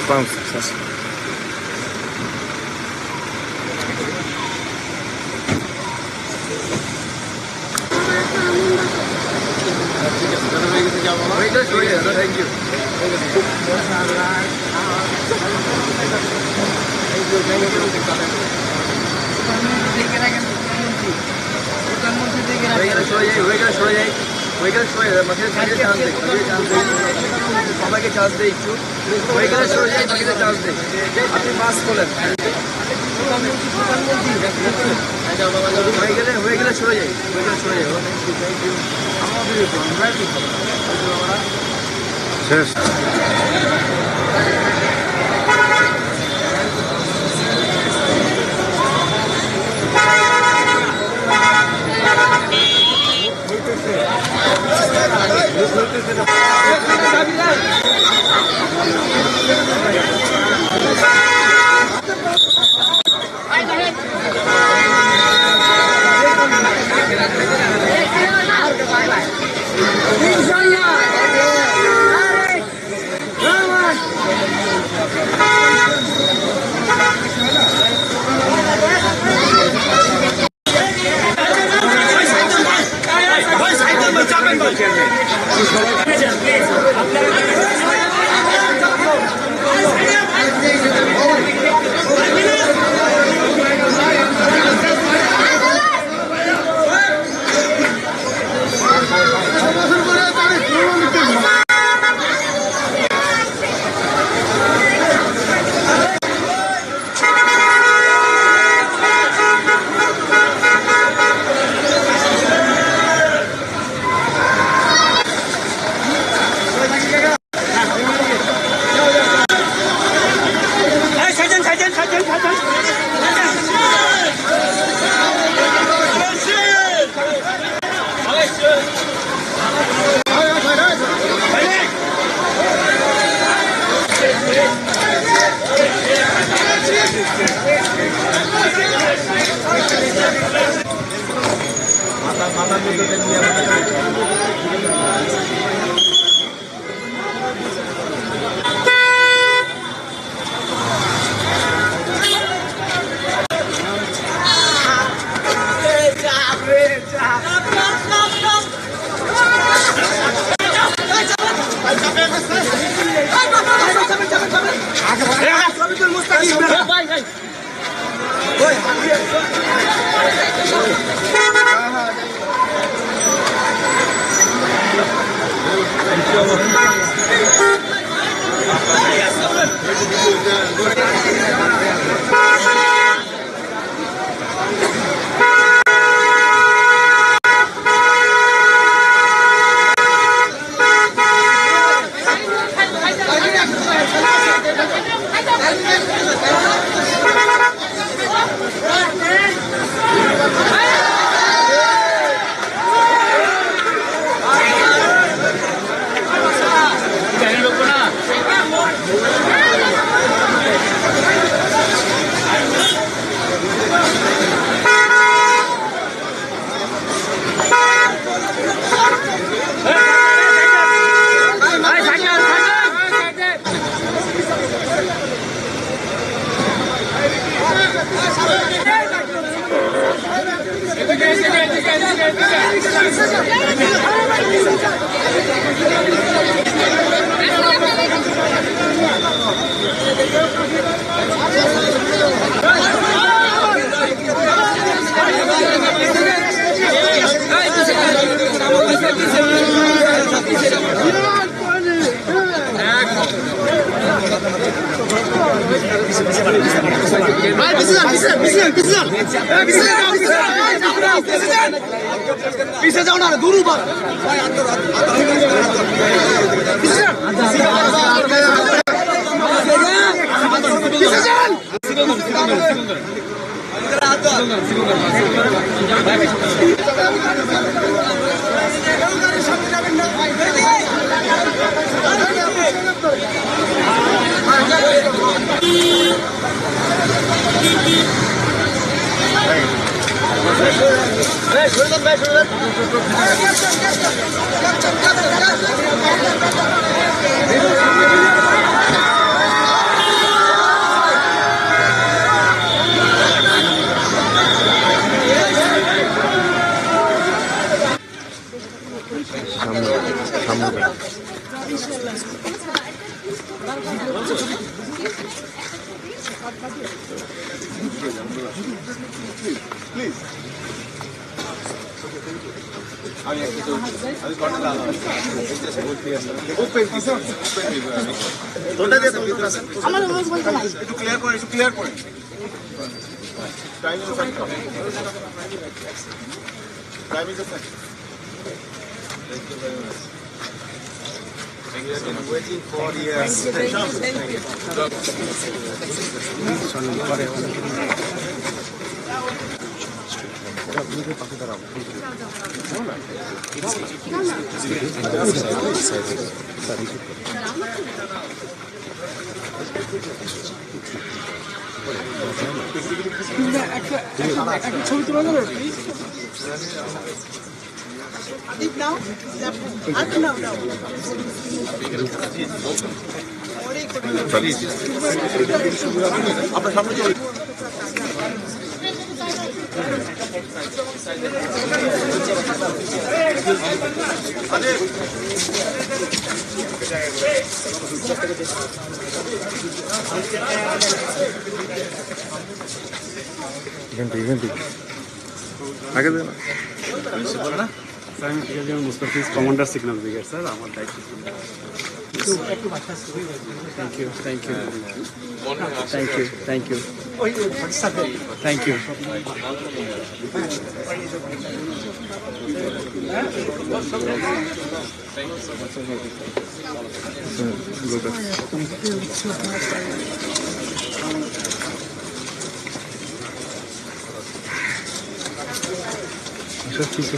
Vamos. Thank you. সবাইকে chance দেয় একটু হয়ে গেলে সরে যাই বাকিতে চান্স দেয় আপনি মাস বলেন হয়ে গেলে সরে যাই শেষ पीछे जाओ ना दूर ऊपर একটু ক্লিয়ার করে একটু ক্লিয়ার করে time is time is Thank you very much. We have been waiting for years. ছবি তোলা যাবে No? No. আপনার সামনে চলে আগে দেন না Mustafiz commander signal brigade sir আমার দায়িত্ব থ্যাংক ইউ ঠিক আছে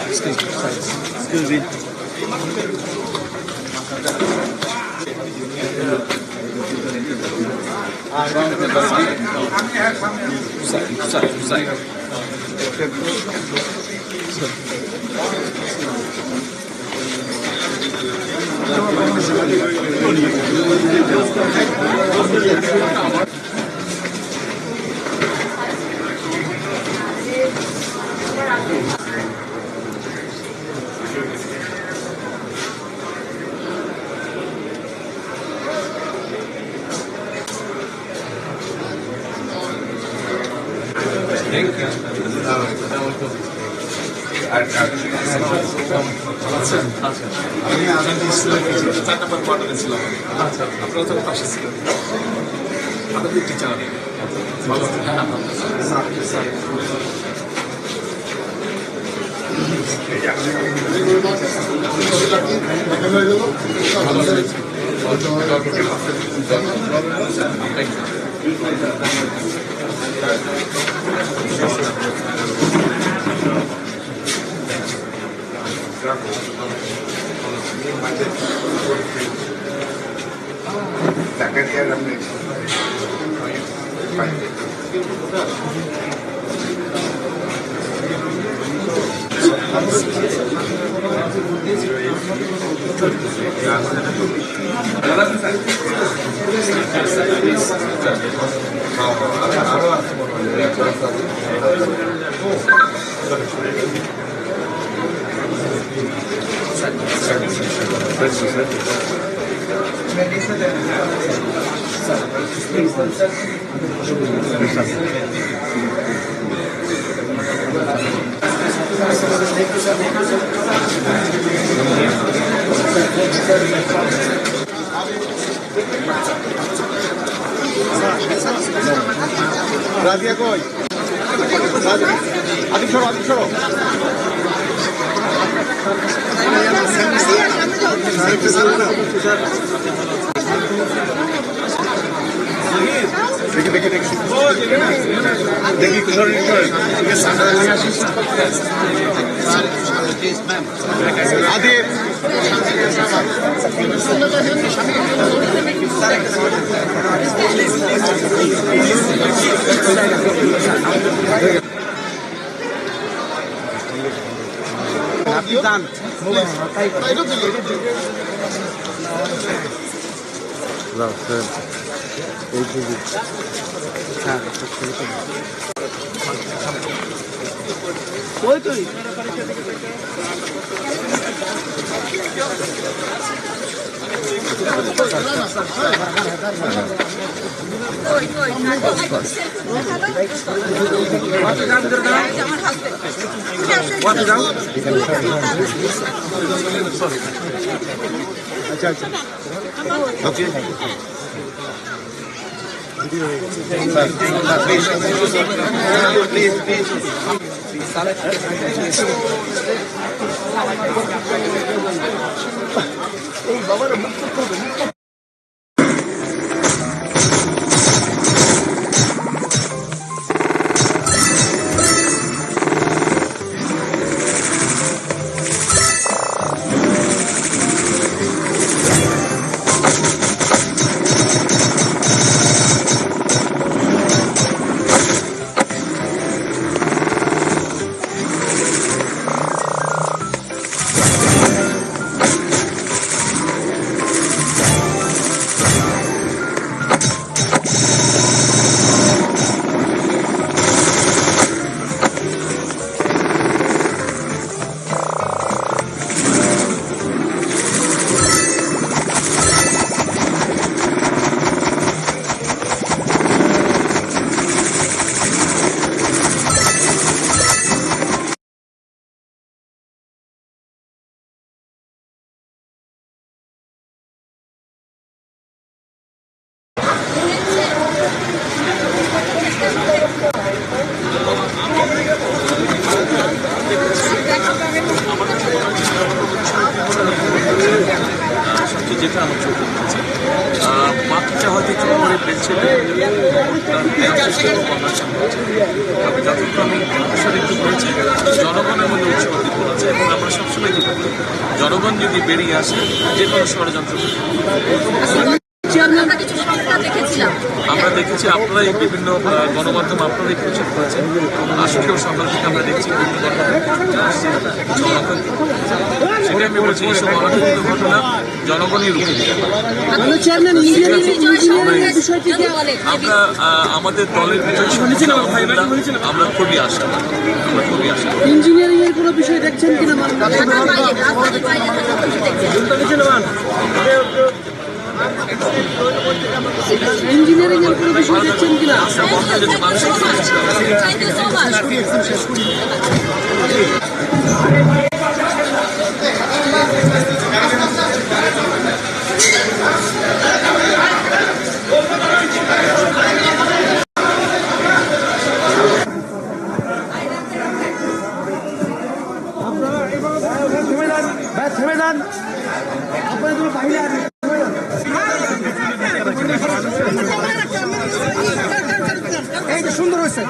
Excuse me. আমি আজাদ ইসলাম 4 নম্বর কোয়ার্টারে ছিলাম। আচ্ছা, আপনারা তো পাশে ছিলেন। আপনাদের টিচার ভালো রাজিয়া কই? আদিক সরো, আদিক সরো। দেখি দেখি দেখি দেখি সরি সরি আদিব যেটা আমার চোখে পড়েছে মাঠটা হয়তো চোখ করে পেয়েছে তবে যতক্ষণ আমি একটু করেছি জনগণের মধ্যে উৎসাহ করেছে এবং আমরা সবসময় যেটা করি জনগণ যদি বেরিয়ে আসে যে কোনো ষড়যন্ত্র আমরা দেখেছি আপনারা এই বিভিন্ন গণমাধ্যম আপনারাই প্রচার করেছেন আজকেও সকাল থেকে আমরা দেখছি বিভিন্ন সেটা আমি বলছি এইসব অনাকাঙ্ক্ষিত ঘটনা জনগণই রুখে দিতে আমরা আমাদের দলের আমরা খুবই আশা আমরা খুবই আশা ইঞ্জিনিয়ারিং এর কোনো বিষয় দেখছেন কিনা ইঞ্জিনিয়ারিং এর কোনো বিষয় দেখছেন কিনা থেমে যান আপনারা বাইরে আসেন সুন্দর হয়েছে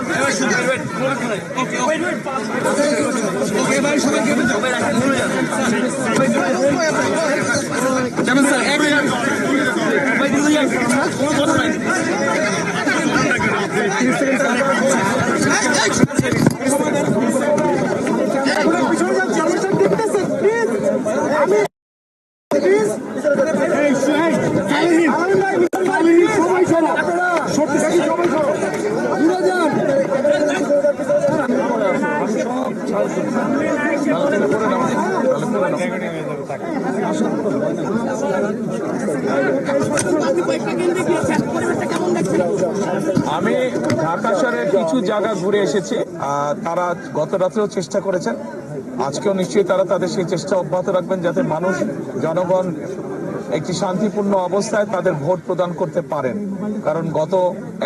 আমি ঢাকা শহরের কিছু জায়গা ঘুরে এসেছি। তারা গত রাত্রেও চেষ্টা করেছেন, আজকেও নিশ্চয়ই তারা তাদের সেই চেষ্টা অব্যাহত রাখবেন যাতে মানুষ, জনগণ একটি শান্তিপূর্ণ অবস্থায় তাদের ভোট প্রদান করতে পারেন। কারণ গত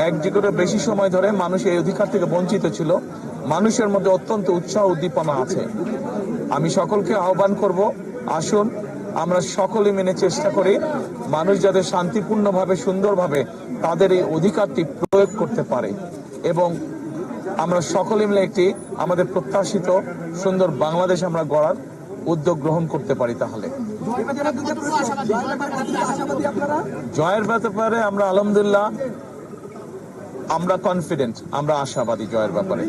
1 ডিকেডের বেশি সময় ধরে মানুষ এই অধিকার থেকে বঞ্চিত ছিল। মানুষের মধ্যে অত্যন্ত উৎসাহ উদ্দীপনা আছে। আমি সকলকে আহ্বান করব, আসুন আমরা সকলে মিলে চেষ্টা করি মানুষ যাতে শান্তিপূর্ণভাবে, সুন্দরভাবে তাদের এই অধিকারটি প্রয়োগ করতে পারে এবং আমরা সকলে মিলে একটি আমাদের প্রত্যাশিত সুন্দর বাংলাদেশ আমরা গড়ার উদ্যোগ গ্রহণ করতে পারি। তাহলে জয়ের ব্যাপারে আমরা আলহামদুলিল্লাহ আমরা কনফিডেন্ট, আমরা আশাবাদী জয়ের ব্যাপারে।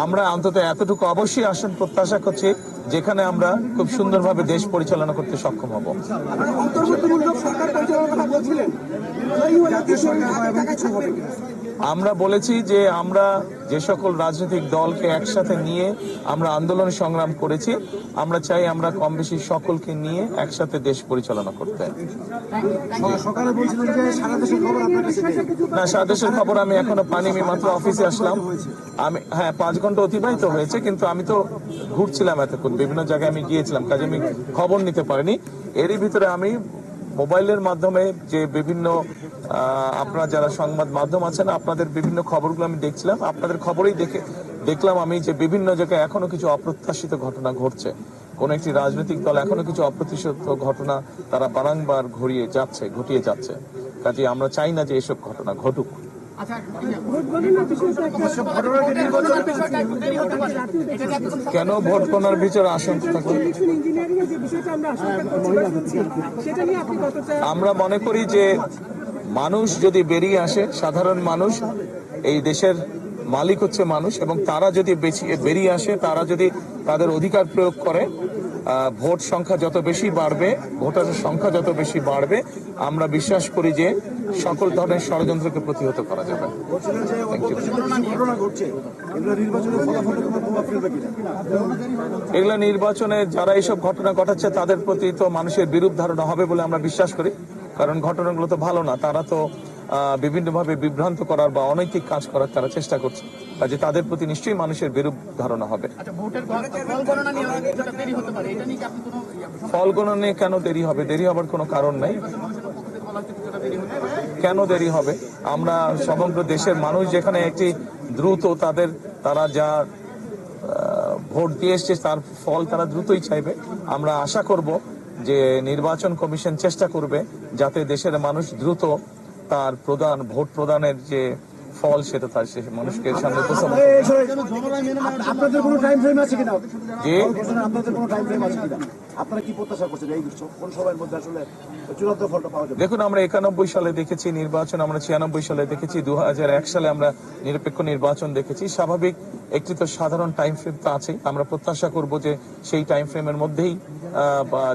আমরা অন্তত এতটুকু অবশ্যই আসন প্রত্যাশা করছি যেখানে আমরা খুব সুন্দরভাবে দেশ পরিচালনা করতে সক্ষম হব। আমরা বলেছি যে আমরা যে সকল রাজনৈতিক দলকে একসাথে নিয়ে আমরা আন্দোলন সংগ্রাম করেছি, আমরা চাই আমরা কম বেশি সকলকে নিয়ে একসাথে দেশ পরিচালনা করতে। না, সারা দেশের খবর আমি এখনো পাইনি, আমি মাত্র অফিসে আসলাম। আমি 5 ঘন্টা অতিবাহিত হয়েছে, কিন্তু আমি তো ঘুরছিলাম এতক্ষণ, বিভিন্ন জায়গায় আমি গিয়েছিলাম, কাজে আমি খবর নিতে পারিনি। এরই ভিতরে আমি মোবাইলের মাধ্যমে যে বিভিন্ন আপনারা যারা সংবাদ মাধ্যম আছেন আপনাদের বিভিন্ন খবরগুলো আমি দেখছিলাম। আপনাদের খবরেই দেখলাম আমি যে বিভিন্ন জায়গায় এখনো কিছু অপ্রত্যাশিত ঘটনা ঘটছে। কোন একটি রাজনৈতিক দল এখনো কিছু অপ্রত্যাশিত ঘটনা তারা বারংবার ঘটিয়ে যাচ্ছে। কাজে আমরা চাই না যে এসব ঘটনা ঘটুক। কেন ভোট গণনার বিচার আশঙ্কা থাকবে? আমরা মনে করি যে মানুষ যদি বেরিয়ে আসে, সাধারণ মানুষ, এই দেশের মালিক হচ্ছে মানুষ, এবং তারা যদি বেরিয়ে আসে, তারা যদি তাদের অধিকার প্রয়োগ করে, ভোট সংখ্যা যত বেশি বাড়বে, ভোটারের সংখ্যা যত বেশি বাড়বে, আমরা বিশ্বাস করি যে সকল ধরনের ষড়যন্ত্রকে প্রতিহত করা যাবে। এগুলো নির্বাচনে যারা এইসব ঘটনা ঘটাচ্ছে তাদের প্রতি তো মানুষের বিরূপ ধারণা হবে বলে আমরা বিশ্বাস করি, কারণ ঘটনাগুলো তো ভালো না। তারা তো বিভিন্নভাবে বিভ্রান্ত করার বা অনৈতিক কাজ করার তারা চেষ্টা করছে, কাজে তাদের প্রতি নিশ্চয়ই মানুষের বিরূপ ধারণা হবে। ফল গণনা নিয়ে কেন দেরি হবে? দেরি হবার কোনো কারণ নাই। কেন দেরি হবে? আমরা সমগ্র দেশের মানুষ যেখানে একটি দ্রুত তারা যা ভোট দিয়ে এসছে তার ফল তারা দ্রুতই চাইবে। আমরা আশা করব যে নির্বাচন কমিশন চেষ্টা করবে যাতে দেশের মানুষ দ্রুত তার ভোট প্রদানের যে ফল সেটা তার মানুষকে সামনে উপস্থাপন। আপনাদের কোনো টাইম ফ্রেম আছে কিনা? জি, আপনাদের কোনো টাইম ফ্রেম আছে কিনা? আপনারা কি প্রত্যাশা করছেন এই কোন সময়ের মধ্যে আসলে চূড়ান্ত ফলটা পাওয়া যাবে? দেখুন, আমরা 91 সালে দেখেছি নির্বাচন, আমরা 96 সালে দেখেছি, 2001 সালে আমরা নিরপেক্ষ নির্বাচন দেখেছি। স্বাভাবিক একটি তো সাধারণ টাইম ফ্রেম তো আছে। আমরা প্রত্যাশা করব যে সেই টাইম ফ্রেমের মধ্যেই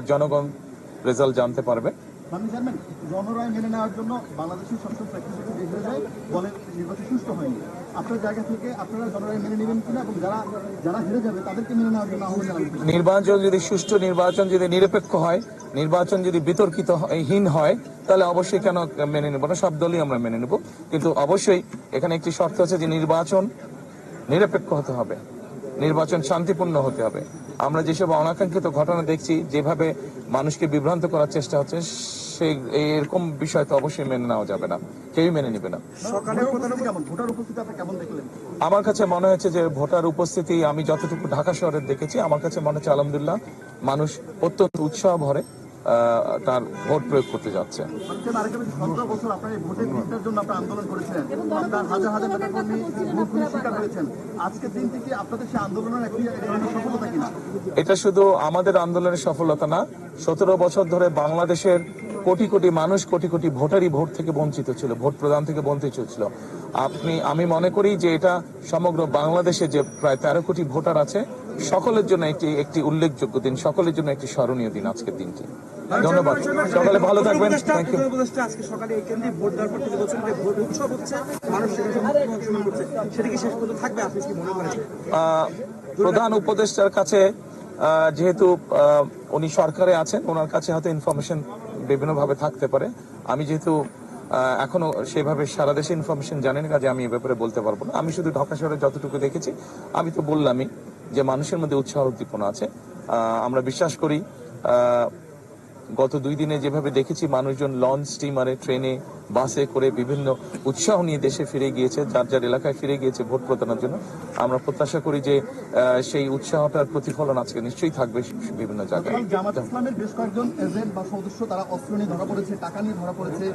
জনগণ রেজাল্ট জানতে পারবে। জনরায় মেনে নেওয়ার জন্য বাংলাদেশের সবসময় প্র্যাকটিস হয়ে যায়, বলে নির্বাচন সুষ্ঠু হয়নি। আপনার জায়গা থেকে আপনারা জনরায় মেনে নেবেন কিনা, এবং যারা হেরে যাবে তাদেরকে মেনে নেওয়ার জন্য আহ্বান জানাবেন? নির্বাচন যদি সুষ্ঠু, নির্বাচন যদি নিরপেক্ষ হয়, নির্বাচন যদি বিতর্কিতহীন হয়, তাহলে অবশ্যই কেন মেনে নেব না? সব দলই আমরা মেনে নেব, কিন্তু অবশ্যই এখানে একটি শর্ত আছে যে নির্বাচন নিরপেক্ষ হতে হবে, নির্বাচন শান্তিপূর্ণ হতে হবে। আমরা যেসব অনাকাঙ্ক্ষিত ঘটনা দেখছি, যেভাবে মানুষকে বিভ্রান্ত করার চেষ্টা হচ্ছে, সেই এরকম বিষয় তো অবশ্যই মেনে নেওয়া যাবে না, কেউই মেনে নেবে না। আমার কাছে মনে হয়েছে যে ভোটার উপস্থিতি, আমি যতটুকু ঢাকা শহরের দেখেছি, আমার কাছে মনে হচ্ছে আলহামদুলিল্লাহ মানুষ অত্যন্ত উৎসাহ ভরে তার ভোট প্রয়োগ করতে যাচ্ছে। এটা শুধু আমাদের আন্দোলনের সফলতা না, 17 বছর ধরে বাংলাদেশের কোটি কোটি মানুষ, কোটি কোটি ভোটারই ভোট থেকে বঞ্চিত ছিল, ভোট প্রদান থেকে বঞ্চিত ছিল। আমি মনে করি যে এটা সমগ্র বাংলাদেশে যে প্রায় 13 কোটি ভোটার আছে, সকলের জন্য একটি উল্লেখযোগ্য দিন, সকলের জন্য একটি স্মরণীয় দিন আজকের দিনটি। ধন্যবাদ, সকালে ভালো থাকবেন। Thank you. আজকে সকালে এই কেন্দ্রে ভোট দেওয়ার পর থেকে বলছেন যে ভোট উৎসব হচ্ছে, মানুষ অংশগ্রহণ করছে, সেটা কি শেষ পর্যন্ত থাকবে? আপনি কি মনে করেন? প্রধান উপদেষ্টার কাছে যেহেতু উনি সরকারে আছেন, ওনার কাছে হয়তো ইনফরমেশন বিভিন্নভাবে থাকতে পারে। আমি যেহেতু এখনো সেভাবে সারা দেশে ইনফরমেশন জানি না, কাজে আমি এ ব্যাপারে বলতে পারবো না। আমি শুধু ঢাকা শহরে যতটুকু দেখেছি, আমি তো বললামই যে মানুষের মধ্যে উৎসাহ উদ্দীপনা আছে। আমরা বিশ্বাস করি গত 2 দিনে যেভাবে দেখেছি মানুষজন লঞ্চ, স্টিমারে, ট্রেনে, বাসে করে বিভিন্ন উৎসাহ নিয়ে দেশে ফিরে গিয়েছে, যার যার এলাকায় ফিরে গিয়েছে ভোট প্রদানের জন্য। আমরা প্রত্যাশা করি যে সেই উৎসাহটার প্রতিফলন আজকে নিশ্চয়ই থাকবে বিভিন্ন জায়গায়। জামাত ইসলামের বেশ কয়েকজন এজেন্ট বা সদস্য তারা অস্ত্র নিয়ে ধরা পড়েছে, টাকা নিয়ে ধরা পড়েছে।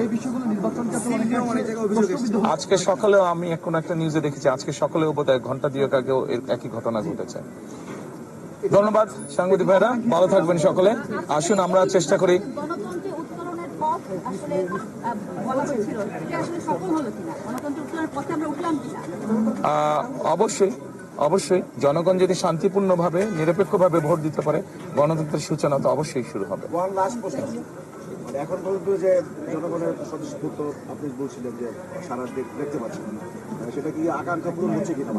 এই বিষয়গুলো নির্বাচনকে আসলে অনেক জায়গায় অভিযোগ এসেছে। আজকে সকালেও আমি এখন একটা নিউজে দেখেছি, আজকে সকালেও বোধহয় ঘন্টা 2 আগেও একই ঘটনা ঘটেছে। ধন্যবাদ সাংবাদিক ভাইরা, ভালো থাকবেন সকলে। আসুন আমরা চেষ্টা করি। গণতন্ত্রে উত্তরণের পথ আসলে বলা হয়েছিল, এটা আসলে সফল হলো কিনা, গণতন্ত্র উত্তরণের পথে আমরা উঠলাম কিনা? অবশ্যই অবশ্যই জনগণ যদি শান্তিপূর্ণভাবে নিরপেক্ষভাবে ভোট দিতে পারে, গণতন্ত্রের সূচনা তো অবশ্যই শুরু হবে। ওয়ান লাস্ট প্রশ্ন, মানে এখন পর্যন্ত যে জনগণের স্বতঃস্ফূর্ত আপনি বলছিলেন যে সারা দেখতে পাচ্ছেন, সেটা কি আকাঙ্ক্ষা পূরণ হচ্ছে কিনা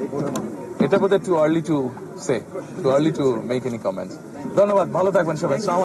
এই ভোটের মাধ্যমে? এটা বোধহয় too early to say, too early to make any comments. ধন্যবাদ, ভালো থাকবেন সবাই।